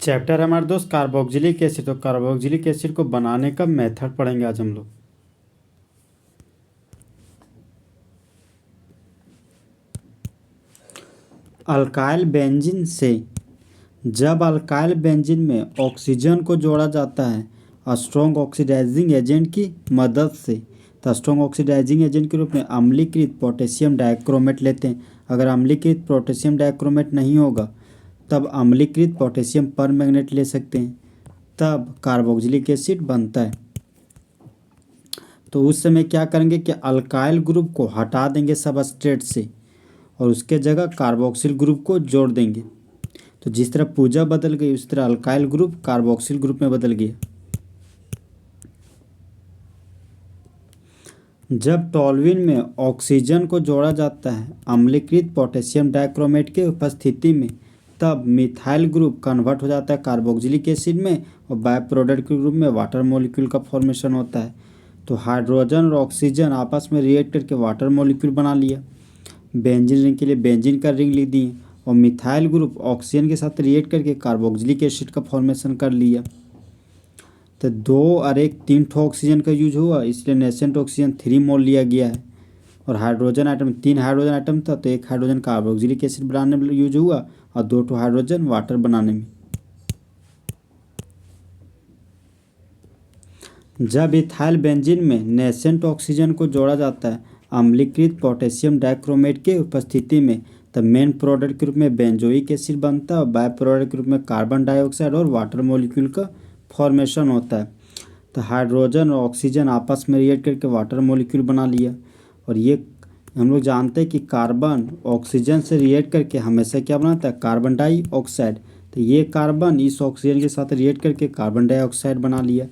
Chapter हमारे दोस्त carboxylic acid. तो कार्बोक्जिलिक एसिड को बनाने का मेथड पढ़ेंगे आज हम लोग। अल्काइल बेंजीन से जब अल्काइल बेंजीन में ऑक्सीजन को जोड़ा जाता है स्ट्रॉन्ग ऑक्सीडाइजिंग एजेंट की मदद से, तो स्ट्रॉन्ग ऑक्सीडाइजिंग एजेंट के रूप में अम्लीकृत पोटेशियम डाइक्रोमेट लेते हैं। अगर अम्लीकृत पोटेशियम डाइक्रोमेट नहीं होगा तब अम्लीकृत पोटेशियम परमैंगनेट ले सकते हैं, तब कार्बोक्जिलिक एसिड बनता है। तो उस समय क्या करेंगे कि अल्काइल ग्रुप को हटा देंगे सबस्ट्रेट से और उसके जगह कार्बोक्सिल ग्रुप को जोड़ देंगे। तो जिस तरह पूजा बदल गई उस तरह अल्काइल ग्रुप कार्बोक्सिल ग्रुप में बदल गया। जब टॉल्यूइन में ऑक्सीजन को जोड़ा जाता है अम्लीकृत पोटेशियम डाइक्रोमेट के उपस्थिति में, तब मिथाइल ग्रुप कन्वर्ट हो जाता है कार्बोक्जिलिक एसिड में और बाय प्रोडक्ट के रूप में वाटर मॉलिक्यूल का फॉर्मेशन होता है। तो हाइड्रोजन और ऑक्सीजन आपस में रिएक्ट करके वाटर मॉलिक्यूल बना लिया। बेंजीन रिंग के लिए बेंजीन का रिंग लिख दिए और मिथाइल ग्रुप ऑक्सीजन के साथ रिएक्ट करके कार्बोक्जिलिक एसिड का फॉर्मेशन कर लिया। तो 2 और 1 3 ठो ऑक्सीजन का यूज हुआ, इसलिए नेसेंट ऑक्सीजन 3 मोल लिया गया है। और हाइड्रोजन आइटम 3 हाइड्रोजन आइटम था, तो 1 हाइड्रोजन कार्बोक्जिलिक एसिड बनाने में यूज हुआ और 2 ठो हाइड्रोजन वाटर बनाने में। जब इथाइल बेंजीन में नेसेंट ऑक्सीजन को जोड़ा जाता है अम्लीकृत पोटेशियम डाइक्रोमेट के उपस्थिति में, तब मेन प्रोडक्ट के रूप में बेंजोइक एसिड बनता है और बाय प्रोडक्ट के रूप में कार्बन डाइऑक्साइड और वाटर मॉलिक्यूल का फॉर्मेशन होता है। तो हाइड्रोजन और ऑक्सीजन आपस में रिएक्ट करके वाटर मॉलिक्यूल बना लिया। और ये हम लोग जानते हैं कि कार्बन ऑक्सीजन से रिएक्ट करके हमेशा क्या बनाता है, कार्बन डाइऑक्साइड। तो ये कार्बन इस ऑक्सीजन के साथ रिएक्ट करके कार्बन डाइऑक्साइड बना लिया।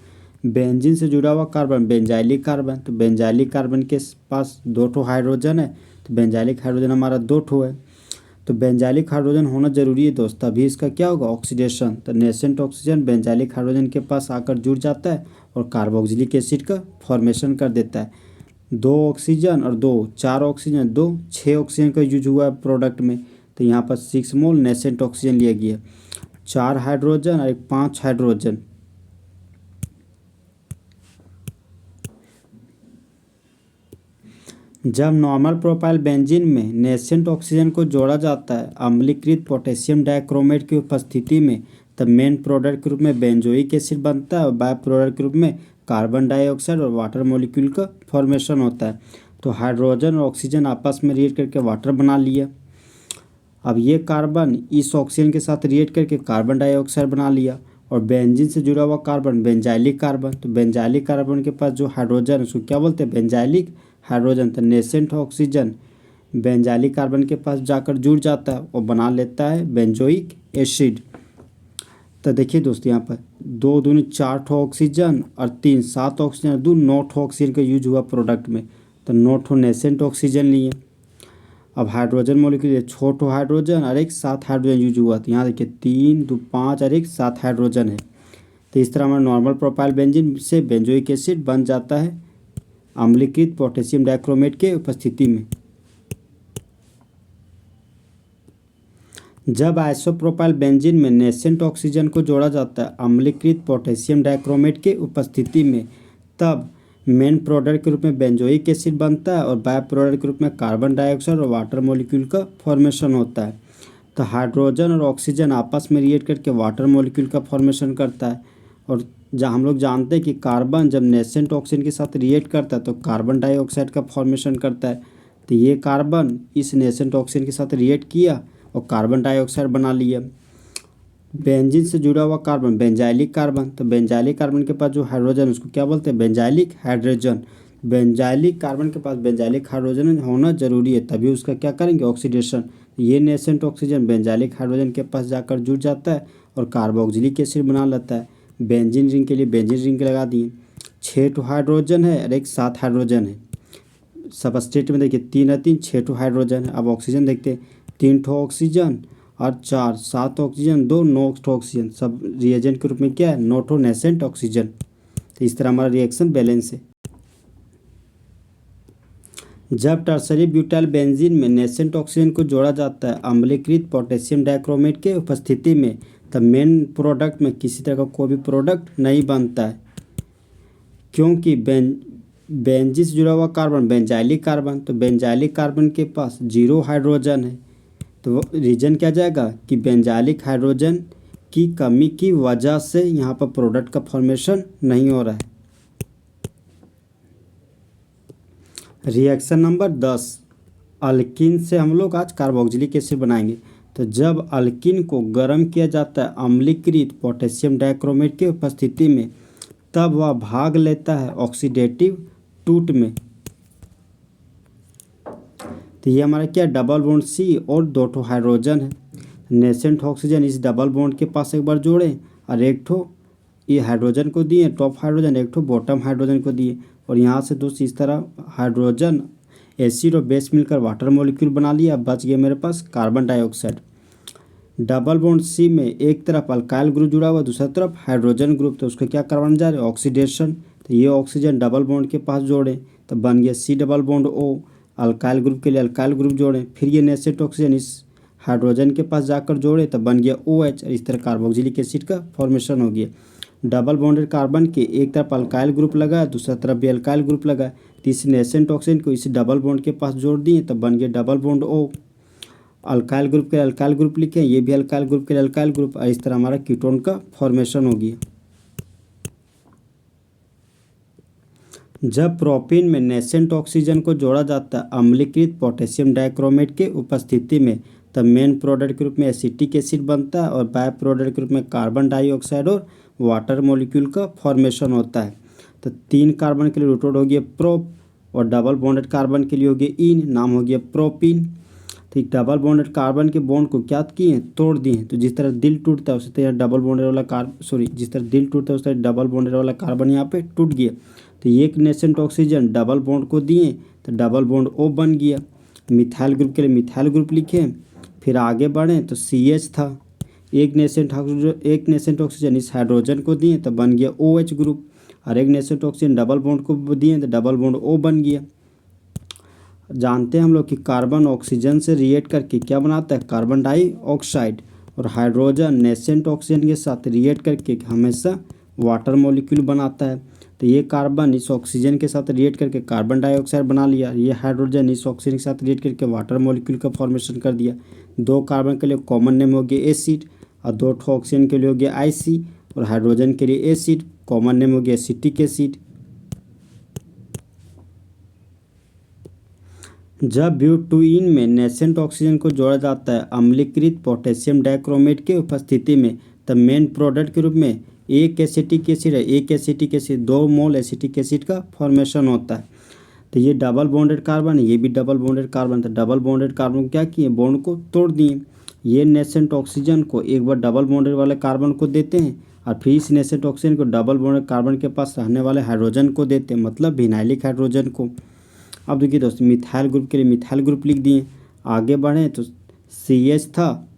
बेंजीन से जुड़ा हुआ कार्बन बेंजाइलिक कार्बन, तो बेंजाइलिक कार्बन के पास 2 ठो हाइड्रोजन है, तो बेंजाइलिक हाइड्रोजन हमारा 2 ठो है। तो बेंजाइलिक हाइड्रोजन होना जरूरी है दोस्त, तभी इसका क्या होगा, ऑक्सीडेशन। तो नेसेंट ऑक्सीजन बेंजाइलिक हाइड्रोजन के पास आकर जुड़ जाता है और कार्बोक्जिलिक एसिड का फॉर्मेशन कर देता है। 2 ऑक्सीजन और 2 4 ऑक्सीजन 2 6 ऑक्सीजन का यूज हुआ है प्रोडक्ट में। तो यहाँ पर 6 मोल नेसेंट ऑक्सीजन लिया गया, 4 हाइड्रोजन और 5 हाइड्रोजन। जब नॉर्मल प्रोपाइल बेंजीन में नेसेंट ऑक्सीजन को जोड़ा जाता है अम्लीकृत पोटेशियम डाइक्रोमेट की उपस्थिति में, तब मेन प्रोडक्ट के रूप में बेंजोइक एसिड बनता है और बाय प्रोडक्ट के रूप में कार्बन डाइऑक्साइड और वाटर मॉलिक्यूल का फॉर्मेशन होता है। तो हाइड्रोजन और ऑक्सीजन आपस में रिएक्ट करके वाटर बना लिया। अब ये कार्बन इस ऑक्सीजन के साथ रिएक्ट करके कार्बन डाइऑक्साइड बना लिया। और बेंजीन से जुड़ा हुआ कार्बन बेंजाइलिक कार्बन, तो बेंजाइलिक कार्बन के पास जो हाइड्रोजन है उसको क्या बोलते हैं, बेंजाइलिक हाइड्रोजन। तो नेसेंट ऑक्सीजन बेंजाइलिक कार्बन के पास जाकर जुड़ जाता है और बना लेता है बेंजोइक एसिड। तो देखिए दोस्तों यहाँ पर 2 दूनी 4 ठो ऑक्सीजन और 3 7 ऑक्सीजन 2 9 ठो ऑक्सीजन का यूज हुआ प्रोडक्ट में। तो 9 ठो नेसेंट ऑक्सीजन लिए। अब हाइड्रोजन मॉलिक्यूल 6 ठो हाइड्रोजन और 1 7 हाइड्रोजन यूज हुआ। तो यहाँ देखिए 3 2 5 और 1 7 हाइड्रोजन है। तो इस तरह हमारा नॉर्मल प्रोपाइल बेंजीन से बेंजोइक एसिड बन जाता है अम्लीकृत पोटेशियम डाइक्रोमेट के उपस्थिति में। जब आइसोप्रोपाइल बेंजीन में नेसेंट ऑक्सीजन को जोड़ा जाता है अम्लीकृत पोटेशियम डाइक्रोमेट के उपस्थिति में, तब मेन प्रोडक्ट के रूप में बेंजोइक एसिड बनता है और बाय प्रोडक्ट के रूप में कार्बन डाइऑक्साइड और वाटर मॉलिक्यूल का फॉर्मेशन होता है। तो हाइड्रोजन और ऑक्सीजन आपस में रिएक्ट करके वाटर मॉलिक्यूल का फॉर्मेशन करता है। और जहाँ हम लोग जानते हैं कि कार्बन जब नेसेंट ऑक्सीजन के साथ रिएक्ट करता है तो कार्बन डाइऑक्साइड का फॉर्मेशन करता है। तो ये कार्बन इस नेसेंट ऑक्सीजन के साथ रिएक्ट किया और कार्बन डाइऑक्साइड बना लिया। बेंजीन से जुड़ा हुआ कार्बन बेंजाइलिक कार्बन, तो बेंजाइलिक कार्बन के पास जो हाइड्रोजन उसको क्या बोलते हैं, बेंजाइलिक हाइड्रोजन। बेंजाइलिक कार्बन के पास बेंजाइलिक हाइड्रोजन होना जरूरी है, तभी उसका क्या करेंगे, ऑक्सीडेशन। ये नेसेंट ऑक्सीजन बेंजाइलिक हाइड्रोजन के पास जाकर जुड़ जाता है और कार्बोक्जिलिक एसिड बना लेता है। बेंजीन रिंग के लिए बेंजीन रिंग लगा दिए। 6 ठो हाइड्रोजन है और 1 7 हाइड्रोजन है। सबस्ट्रेट में देखिए 3 और 3 6 ठो हाइड्रोजन है। अब ऑक्सीजन देखते हैं 3 ठो ऑक्सीजन और 4 7 ऑक्सीजन 2 9 ठो ऑक्सीजन, सब रिएजेंट के रूप में क्या है, 9 ठो नेसेंट ऑक्सीजन। तो इस तरह हमारा रिएक्शन बैलेंस है। जब टर्सरी ब्यूटाइल बेंजीन में नेसेंट ऑक्सीजन को जोड़ा जाता है अम्लीकृत पोटेशियम डाइक्रोमेट के उपस्थिति में, तो मेन प्रोडक्ट में किसी तरह का कोई भी प्रोडक्ट नहीं बनता है, क्योंकि बेंजीन से जुड़ा हुआ कार्बन बेंजाइलिक कार्बन, तो बेंजाइलिक कार्बन के पास 0 हाइड्रोजन है। तो रीजन क्या जाएगा कि बेंजाइलिक हाइड्रोजन की कमी की वजह से यहाँ पर प्रोडक्ट का फॉर्मेशन नहीं हो रहा है। रिएक्शन नंबर 10, अल्किन से हम लोग आज कार्बोक्सिलिक एसिड बनाएंगे। तो जब अल्किन को गर्म किया जाता है अम्लीकृत पोटेशियम डाइक्रोमेट की उपस्थिति में, तब वह भाग लेता है ऑक्सीडेटिव टूट में। तो ये हमारा क्या डबल बॉन्ड सी और 2 हाइड्रोजन है। नेसेंट ऑक्सीजन इस डबल बॉन्ड के पास एक बार जोड़े और एक ठो ये हाइड्रोजन को दिए टॉप हाइड्रोजन, एक ठो बॉटम हाइड्रोजन को दिए, और यहाँ से दोस्त इस तरह हाइड्रोजन एसिड और बेस मिलकर वाटर मॉलिक्यूल बना लिया। बच गया मेरे पास carbon dioxide. Double bond C में एक तरफ अल्काइल ग्रुप जुड़ा हुआ, दूसरी तरफ हाइड्रोजन ग्रुप, तो उसको क्या करवाने जा रहे हैं, ऑक्सीडेशन। तो ये ऑक्सीजन डबल बॉन्ड के पास जोड़े तो बन गया C double bond O. Alkyl group के लिए अल्काइल ग्रुप जोड़े, फिर ये नेसेंट ऑक्सीजन इस हाइड्रोजन के पास जाकर जोड़े तो बन गया OH, और इस तरह कार्बोक्सिलिक एसिड का फॉर्मेशन हो गया। डबल बॉन्डेड कार्बन के एक तरफ अल्काइल ग्रुप लगा, दूसरा तरफ भी अल्काइल ग्रुप लगा, तो इस नेसेंट ऑक्सीजन को इस डबल बॉन्ड के पास जोड़ दिए तो बन गया double bond O। Alkyl group के लिए अल्काइल ग्रुप लिखे, ये भी अल्काइल ग्रुप के लिए अल्काइल ग्रुप, और इस तरह हमारा कीटोन का फॉर्मेशन हो गया। जब प्रोपीन में नेसेंट ऑक्सीजन को जोड़ा जाता है अम्लीकृत पोटेशियम डाइक्रोमेट के उपस्थिति में, तब मेन प्रोडक्ट के रूप में एसिटिक एसिड बनता है और बाय प्रोडक्ट के रूप में कार्बन डाइऑक्साइड और वाटर मॉलिक्यूल का फॉर्मेशन होता है। तो 3 कार्बन के लिए रूट वर्ड हो गया प्रोप, और डबल बॉन्डेड कार्बन के लिए हो गया इन, नाम हो गया प्रोपीन। तो डबल बॉन्डेड कार्बन के बॉन्ड को क्या किए, तोड़ दिए। तो जिस तरह दिल टूटता है उसी तरह डबल बॉन्डेड वाला जिस तरह दिल टूटता है उस तरह डबल बॉन्डेड वाला कार्बन यहाँ पे टूट गया। तो एक नेसेंट ऑक्सीजन डबल बॉन्ड को दिए तो डबल बॉन्ड O बन गया। मिथाइल ग्रुप के लिए मिथाइल ग्रुप लिखे, फिर आगे बढ़े तो CH था। एक नेसेंट ऑक्सीजन इस हाइड्रोजन को दिए तो बन गया OH ग्रुप, और एक नेसेंट ऑक्सीजन डबल बॉन्ड को दिए तो डबल बॉन्ड O बन गया। जानते हैं हम लोग कि कार्बन ऑक्सीजन से रिएक्ट करके क्या बनाता है, कार्बन डाइऑक्साइड, और हाइड्रोजन नेसेंट ऑक्सीजन के साथ रिएक्ट करके हमेशा वाटर मॉलिक्यूल बनाता है। तो ये कार्बन इस ऑक्सीजन के साथ रिएक्ट करके कार्बन डाइऑक्साइड बना लिया, ये हाइड्रोजन इस ऑक्सीजन के साथ रिएक्ट करके वाटर मॉलिक्यूल का फॉर्मेशन कर दिया। 2 कार्बन के लिए कॉमन नेम हो गया एसिड, और 2 ऑक्सीजन के लिए हो गया IC, और हाइड्रोजन के लिए एसिड कॉमन नेम हो गया एसिटिक एसिड। जब ब्यूटेन में नेसेंट ऑक्सीजन को जोड़ा जाता है अम्लीकृत पोटेशियम डाइक्रोमेट की उपस्थिति में, तब मेन प्रोडक्ट के रूप में एक एसिटिक एसिड है, एक एसिटिक एसिड 2 मोल एसिटिक एसिड का फॉर्मेशन होता है। तो ये डबल बॉन्डेड कार्बन है, ये भी डबल बॉन्डेड कार्बन, तो डबल बॉन्डेड कार्बन को क्या किए, बॉन्ड को तोड़ दिए। ये नेसेंट ऑक्सीजन को एक बार डबल बॉन्डेड वाले कार्बन को देते हैं, और फिर इस नेसेंट ऑक्सीजन को डबल बॉन्डेड कार्बन के पास रहने वाले हाइड्रोजन को देते हैं, मतलब विनाइलिक हाइड्रोजन को। अब देखिए दोस्तों, मिथाइल ग्रुप के लिए मिथाइल ग्रुप लिख दिए। आगे बढ़े तो CH था,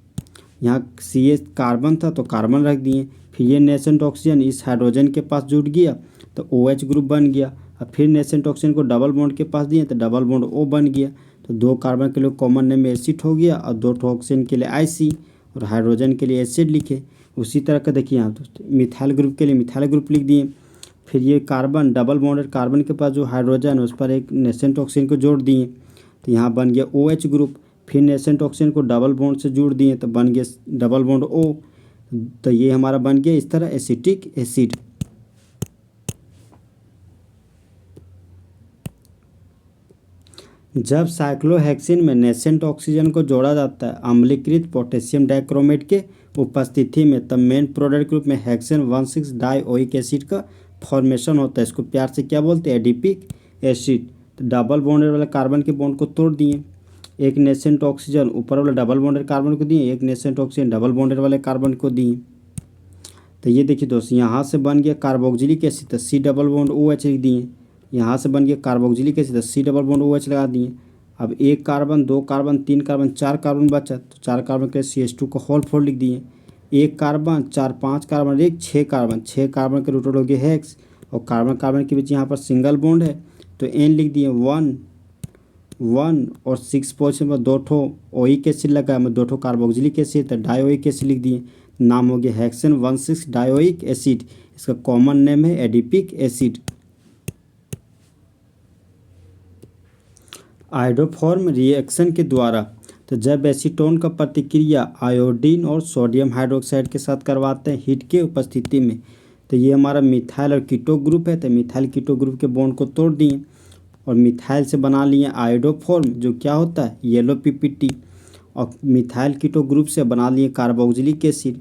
यहाँ CH कार्बन था तो कार्बन रख दिए। फिर ये नेसेंट ऑक्सीजन इस हाइड्रोजन के पास जुड़ गया तो OH ग्रुप बन गया, और फिर नेसेंट ऑक्सीजन को डबल बॉन्ड के पास दिए तो डबल बॉन्ड O बन गया। तो 2 कार्बन के लिए कॉमन नेम एसिड हो गया, और 2 ऑक्सीजन के लिए IC, और हाइड्रोजन के लिए एसिड लिखे। उसी तरह का देखिए यहाँ दोस्तों, मिथाइल ग्रुप के लिए मिथाइल ग्रुप लिख दिए। फिर ये कार्बन डबल बॉन्डेड कार्बन के पास जो हाइड्रोजन है उस पर एक नेसेंट ऑक्सीजन को जोड़ दिए, तो यहाँ बन गया OH ग्रुप। फिर नेसेंट ऑक्सीजन को डबल बॉन्ड से जोड़ दिए तो बन गया डबल बॉन्ड O। तो ये हमारा बन गया इस तरह एसिटिक एसिड। जब साइक्लोहेक्सिन में नेसेंट ऑक्सीजन को जोड़ा जाता है अम्लीकृत पोटेशियम डाइक्रोमेट के उपस्थिति में, तब मेन प्रोडक्ट ग्रुप में हेक्सेन 16 डाइओइक एसिड का फॉर्मेशन होता है। इसको प्यार से क्या बोलते हैं, एडिपिक एसिड। तो डबल बॉन्डेड वाले कार्बन के बॉन्ड को तोड़ दिए, एक नेसेंट ऑक्सीजन ऊपर वाले डबल बॉन्डेड कार्बन को दिए, एक नेसेंट ऑक्सीजन डबल बॉन्डेड वाले कार्बन को दिए। तो ये देखिए दोस्तों, यहाँ से बन गया कार्बोक्सिलिक एसिड, तो C डबल बॉन्ड OH लिख दिए। यहाँ से बन गया कार्बोक्सिलिक एसिड, तो C डबल बॉन्ड OH लगा दिए। अब 1 कार्बन 2 कार्बन 3 कार्बन 4 कार्बन बचा, तो 4 कार्बन के लिए CH2 को होल 4 लिख दिए। 1 कार्बन 4 5 कार्बन 1 6 कार्बन, 6 कार्बन के रूट हो गया हेक्स, और कार्बन कार्बन के बीच यहाँ पर सिंगल बॉन्ड है तो N लिख दिए 1 1, और 6 पोजिशन पर 2 ओइक एसिड लगा, 2 कार्बोक्सिलिक एसिड, तो डाइओइक एसिड लिख दिए। नाम हो गया हेक्सेन 16 डायोइक एसिड, इसका कॉमन नेम है एडिपिक एसिड। आयोडोफॉर्म रिएक्शन के द्वारा, तो जब एसीटोन का प्रतिक्रिया आयोडीन और सोडियम हाइड्रोक्साइड के साथ करवाते हैं हीट के उपस्थिति में, तो ये हमारा मिथाइल और कीटो ग्रुप है, तो मिथाइल कीटो ग्रुप के बॉन्ड को तोड़ दिए और मिथाइल से बना लिए आयोडोफॉर्म, जो क्या होता है येलो पीपीटी, और मिथाइल कीटो ग्रुप से बना लिए कार्बोक्सिलिक एसिड।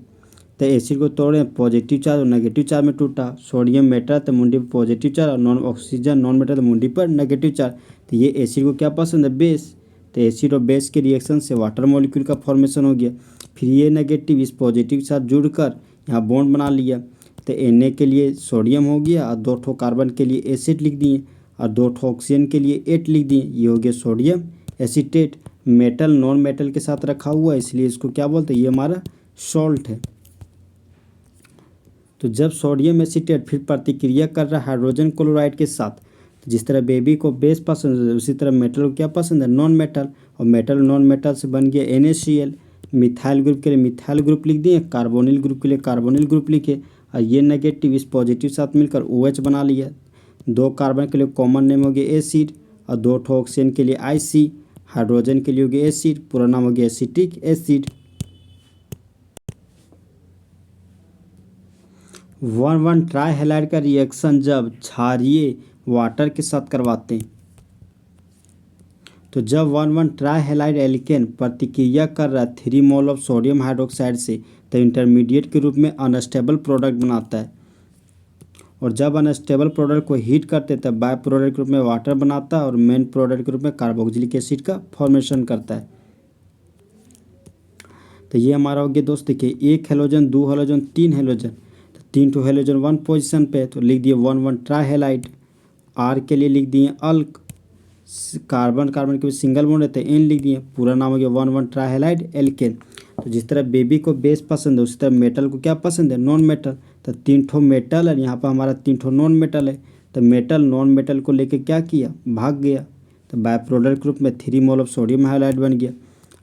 तो एसिड को तोड़े पॉजिटिव चार्ज और नेगेटिव चार्ज में टूटा, सोडियम मेटल तो मुंडी पर पॉजिटिव चार्ज और नॉन ऑक्सीजन नॉन मेटल तो मुंडी पर नेगेटिव चार्ज। तो ये एसिड को क्या पसंद है बेस, तो एसिड और बेस के रिएक्शन से वाटर मॉलिक्यूल का फॉर्मेशन हो गया। फिर ये नेगेटिव इस पॉजिटिव के साथ जुड़कर यहाँ बॉन्ड बना लिया, तो Na के लिए सोडियम हो गया और 2 ठो कार्बन के लिए एसिड लिख दिए और 2 ठो ऑक्सीजन के लिए 8 लिख दिए। ये हो गया sodium acetate. Metal non metal के साथ रखा हुआ है इसलिए इसको क्या बोलते हैं, ये हमारा सॉल्ट है। तो जब सोडियम एसीटेट फिर प्रतिक्रिया कर रहा है हाइड्रोजन क्लोराइड के साथ, तो जिस तरह बेबी को बेस पसंद है उसी तरह मेटल को क्या पसंद है नॉन मेटल, और मेटल नॉन मेटल से बन गया NaCl। मिथाइल ग्रुप के लिए मिथाइल ग्रुप लिख दिए, कार्बोनिल ग्रुप के लिए कार्बोनिल ग्रुप लिखे और ये नेगेटिव इस पॉजिटिव साथ मिलकर OH बना लिया। 2 कार्बन के लिए कॉमन नेम हो गया एसिड और 2 ठो ऑक्सीजन के लिए IC, हाइड्रोजन के लिए हो गया एसिड, पूरा नाम हो गया एसिटिक एसिड। 1,1 ट्राइहैलाइड का रिएक्शन जब क्षारीय वाटर के साथ करवाते हैं, तो जब 1,1 ट्राइहैलाइड एल्केन प्रतिक्रिया कर रहा है 3 मोल ऑफ सोडियम हाइड्रोक्साइड से, तो इंटरमीडिएट के रूप में अनस्टेबल प्रोडक्ट बनाता है, और जब अनस्टेबल प्रोडक्ट को हीट करते हैं तब बाय प्रोडक्ट के रूप में वाटर बनाता है और मेन प्रोडक्ट के रूप में कार्बोक्सिलिक एसिड का फॉर्मेशन करता है। तो ये हमारा हो गया दोस्त, देखिए 1 हेलोजन 2 हेलोजन 3 हेलोजन, तो 3 ठो हेलोजन 1 पोजीशन पे, तो लिख दिए 1,1 ट्राइहैलाइड। R के लिए लिख दिए अल्क, कार्बन कार्बन के भी सिंगल बॉन्ड रहते हैं N लिख दिए, पूरा नाम हो गया 1,1 ट्राइहैलाइड एल्केन। तो जिस तरह बेबी को बेस पसंद है उसी तरह मेटल को क्या पसंद है नॉन मेटल, तो 3 ठो मेटल है, यहाँ पर हमारा 3 ठो नॉन मेटल है, तो मेटल नॉन मेटल को लेके क्या किया भाग गया, तो बाय प्रोडक्ट ग्रुप में 3 मोल ऑफ सोडियम हाइड्राइड बन गया।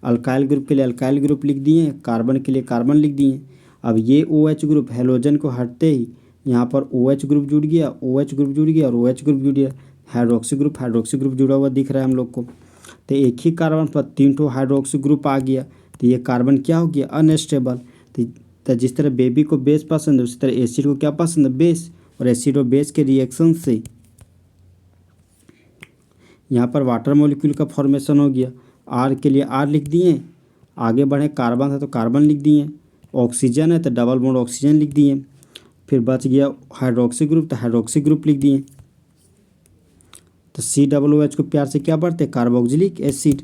अल्काइल ग्रुप के लिए अल्काइल ग्रुप लिख दिए, कार्बन के लिए कार्बन लिख दिए। अब ये OH ग्रुप हेलोजन को हटते ही यहाँ पर OH ग्रुप जुड़ गया, OH ग्रुप जुड़ गया और OH ग्रुप जुड़ गया, हाइड्रोक्सी ग्रुप जुड़ा हुआ दिख रहा है हम लोग को। तो एक ही कार्बन पर 3 ठो हाइड्रोक्सी ग्रुप आ गया, तो ये कार्बन क्या हो गया अनस्टेबल। तो जिस तरह बेबी को बेस पसंद है उसी तरह एसिड को क्या पसंद है बेस, और एसिड और बेस के रिएक्शन से यहाँ पर वाटर मॉलिक्यूल का फॉर्मेशन हो गया। R के लिए R लिख दिए, आगे बढ़े कार्बन था तो कार्बन लिख दिए, ऑक्सीजन है तो डबल बॉन्ड ऑक्सीजन लिख दिए, फिर बच गया हाइड्रोक्सी ग्रुप तो हाइड्रोक्सी ग्रुप लिख दिए। तो COOH को प्यार से क्या पढ़ते कार्बोक्सिलिक एसिड।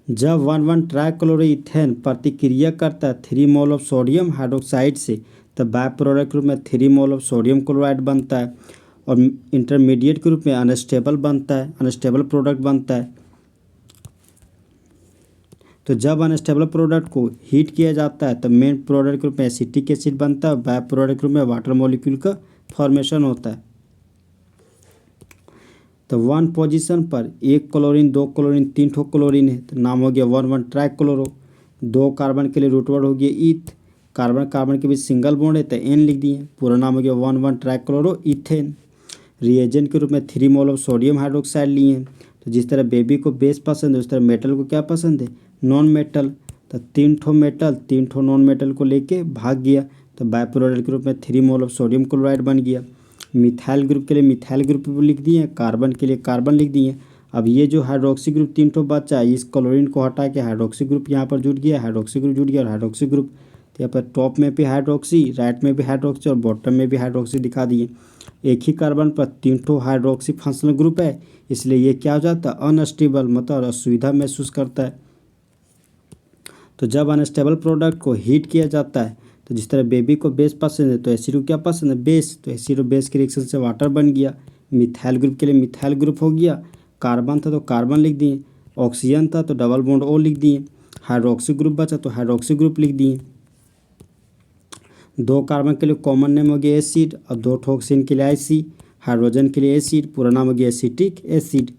जब 1,1 ट्राइक्लोरोइथेन प्रतिक्रिया करता है 3 मोल ऑफ सोडियम हाइड्रोक्साइड से, तब बाय प्रोडक्ट रूप में 3 मोल ऑफ सोडियम क्लोराइड बनता है और इंटरमीडिएट के रूप में अनस्टेबल बनता है, अनस्टेबल प्रोडक्ट बनता है। तो जब अनस्टेबल प्रोडक्ट को हीट किया जाता है तो मेन प्रोडक्ट के रूप में एसिटिक एसिड बनता है और बाय प्रोडक्ट के रूप में वाटर मॉलिक्यूल का फॉर्मेशन होता है। तो 1 पोजीशन पर 1 क्लोरीन 2 क्लोरीन 3 ठो क्लोरीन है, तो नाम हो गया 1,1 ट्राइक्लोरो। 2 कार्बन के लिए रूट वर्ड हो गया ईथ, कार्बन कार्बन के बीच सिंगल बॉन्ड है तो N लिख दिए, पूरा नाम हो गया 1,1 ट्राइक्लोरो इथेन। रिएजेंट के रूप में 3 मोल ऑफ सोडियम हाइड्रोक्साइड लिए हैं। तो जिस तरह बेबी को बेस पसंद है उस तरह मेटल को क्या पसंद है नॉन मेटल, तो 3 ठो मेटल 3 ठो नॉन मेटल को लेके भाग गया, तो बाय प्रोडक्ट के रूप में 3 मोल ऑफ सोडियम क्लोराइड बन गया। मिथाइल ग्रुप के लिए मिथाइल ग्रुप लिख दिए, कार्बन के लिए कार्बन लिख दिए। अब ये जो हाइड्रोक्सी ग्रुप 3 ठो बचा है इस क्लोरीन को हटा के हाइड्रोक्सी ग्रुप यहाँ पर जुड़ गया, हाइड्रोक्सी ग्रुप जुड़ गया और हाइड्रोक्सी ग्रुप, तो यहाँ पर टॉप में भी हाइड्रोक्सी, राइट में भी हाइड्रोक्सी और बॉटम में भी हाइड्रोक्सी दिखा दिए। एक ही कार्बन पर 3 ठो हाइड्रोक्सी फंक्शनल ग्रुप है इसलिए ये क्या हो जाता है अनस्टेबल, मतलब असुविधा महसूस करता है। तो जब अनस्टेबल प्रोडक्ट को हीट किया जाता है तो जिस तरह बेबी को बेस पसंद है तो एसिड को क्या पसंद है बेस, तो एसिड और बेस के रिएक्शन से वाटर बन गया। मिथाइल ग्रुप के लिए मिथाइल ग्रुप हो गया, कार्बन था तो कार्बन लिख दिए, ऑक्सीजन था तो डबल बॉन्ड O लिख दिए, हाइड्रोक्सी ग्रुप बचा तो हाइड्रोक्सी ग्रुप लिख दिए। 2 कार्बन के लिए कॉमन नेम हो गया एसिड और 2 ठो ऑक्सीजन के लिए IC, हाइड्रोजन के लिए एसिड, पूरा नाम हो गया एसिटिक एसिड।